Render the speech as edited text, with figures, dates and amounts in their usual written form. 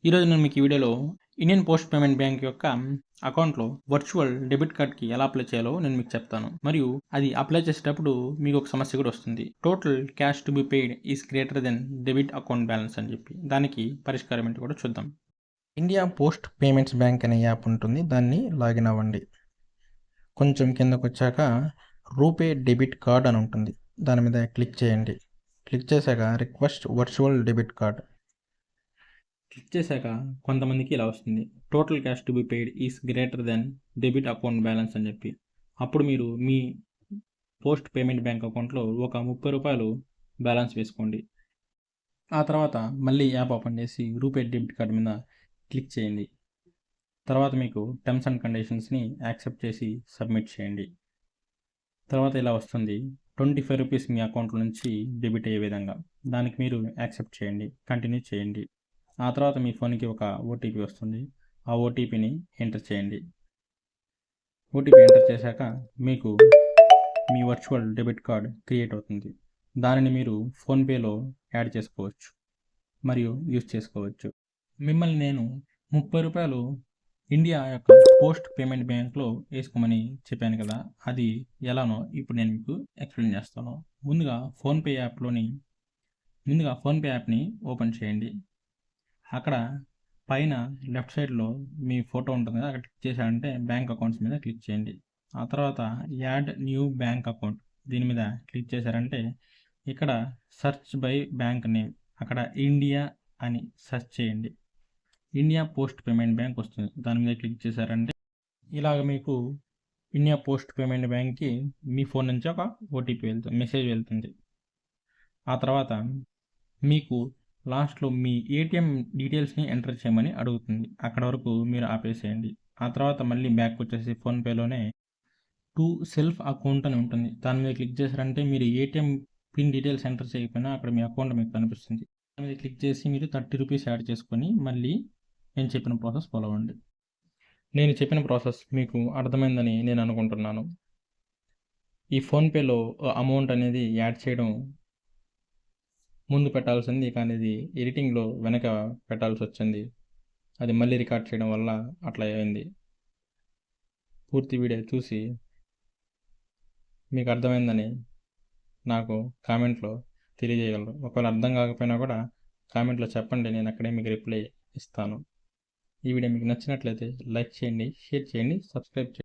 ఈరోజు నేను మీకు ఈ వీడియోలో ఇండియన్ పోస్ట్ పేమెంట్ బ్యాంక్ యొక్క అకౌంట్లో వర్చువల్ డెబిట్ కార్డ్కి ఎలా అప్లై చేయాలో నేను మీకు చెప్తాను. మరియు అది అప్లై చేసేటప్పుడు మీకు ఒక సమస్య కూడా వస్తుంది. Total cash to be paid is greater than debit account balance అని చెప్పి దానికి పరిష్కారం ఏంటి కూడా చూద్దాం. ఇండియా పోస్ట్ పేమెంట్స్ బ్యాంక్ అనే యాప్ ఉంటుంది. దాన్ని లాగిన్ అవ్వండి. కొంచెం కిందకు వచ్చాక రూపే డెబిట్ కార్డ్ అని ఉంటుంది. దాని మీద క్లిక్ చేయండి. క్లిక్ చేశాక request virtual debit card click చేశాక కొంతమందికి ఇలా వస్తుంది, total cash to be paid is greater than debit account balance అని చెప్పి. అప్పుడు మీరు మీ పోస్ట్ పేమెంట్ బ్యాంక్ అకౌంట్లో ఒక 30 రూపాయలు బ్యాలెన్స్ వేసుకోండి. ఆ తర్వాత మళ్ళీ యాప్ ఓపెన్ చేసి రూపే డెబిట్ కార్డ్ మీద క్లిక్ చేయండి. తర్వాత మీకు టర్మ్స్ అండ్ కండిషన్స్ని యాక్సెప్ట్ చేసి సబ్మిట్ చేయండి. తర్వాత ఇలా వస్తుంది, 25 రూపీస్ మీ అకౌంట్లో నుంచి డెబిట్ అయ్యే విధంగా. దానికి మీరు యాక్సెప్ట్ చేయండి, కంటిన్యూ చేయండి. ఆ తర్వాత మీ ఫోన్కి ఒక ఓటీపీ వస్తుంది. ఆ ఓటీపీని ఎంటర్ చేయండి. ఓటీపీ ఎంటర్ చేశాక మీకు మీ వర్చువల్ డెబిట్ కార్డ్ క్రియేట్ అవుతుంది. దానిని మీరు ఫోన్పేలో యాడ్ చేసుకోవచ్చు మరియు యూజ్ చేసుకోవచ్చు. మిమ్మల్ని నేను 30 రూపాయలు ఇండియా యొక్క పోస్ట్ పేమెంట్ బ్యాంక్లో వేసుకోమని చెప్పాను కదా, అది ఎలానో ఇప్పుడు నేను మీకు ఎక్స్ప్లెయిన్ చేస్తాను. ముందుగా ఫోన్పే యాప్ని ఓపెన్ చేయండి. అక్కడ పైన లెఫ్ట్ సైడ్లో మీ ఫోటో ఉంటుంది కదా, అక్కడ క్లిక్ చేశారంటే బ్యాంక్ అకౌంట్స్ మీద క్లిక్ చేయండి. ఆ తర్వాత యాడ్ న్యూ బ్యాంక్ అకౌంట్ దీని మీద క్లిక్ చేశారంటే ఇక్కడ సెర్చ్ బై బ్యాంక్ నేమ్, అక్కడ ఇండియా అని సెర్చ్ చేయండి. ఇండియా పోస్ట్ పేమెంట్ బ్యాంక్ వస్తుంది. దాని మీద క్లిక్ చేశారంటే ఇలాగ మీకు ఇండియా పోస్ట్ పేమెంట్ బ్యాంక్కి మీ ఫోన్ నుంచి ఒక ఓటీపీ మెసేజ్ వెళ్తుంది. ఆ తర్వాత మీకు లాస్ట్లో మీ ఏటీఎం డీటెయిల్స్ని ఎంటర్ చేయమని అడుగుతుంది. అక్కడ వరకు మీరు ఆపేసేయండి. ఆ తర్వాత మళ్ళీ బ్యాక్ వచ్చేసి ఫోన్పేలోనే టు సెల్ఫ్ అకౌంట్ అని ఉంటుంది. దాని మీద క్లిక్ చేశారంటే మీరు ఏటీఎం పిన్ డీటెయిల్స్ ఎంటర్ చేయకపోయినా అక్కడ మీ అకౌంట్ మీకు కనిపిస్తుంది. దాని మీద క్లిక్ చేసి మీరు 30 రూపీస్ యాడ్ చేసుకొని మళ్ళీ నేను చెప్పిన ప్రాసెస్ ఫాలో అవ్వండి. నేను చెప్పిన ప్రాసెస్ మీకు అర్థమైందని నేను అనుకుంటున్నాను. ఈ ఫోన్పేలో అమౌంట్ అనేది యాడ్ చేయడం ముందు పెట్టాల్సింది, కానీ ఇది ఎడిటింగ్లో వెనక పెట్టాల్సి వచ్చింది. అది మళ్ళీ రికార్డ్ చేయడం వల్ల అట్లా అయింది. పూర్తి వీడియో చూసి మీకు అర్థమైందని నాకు కామెంట్లో తెలియజేయగలరు. ఒకవేళ అర్థం కాకపోయినా కూడా కామెంట్లో చెప్పండి, నేను అక్కడే మీకు రిప్లై ఇస్తాను. ఈ వీడియో మీకు నచ్చినట్లయితే లైక్ చేయండి, షేర్ చేయండి, సబ్స్క్రైబ్ చేయండి.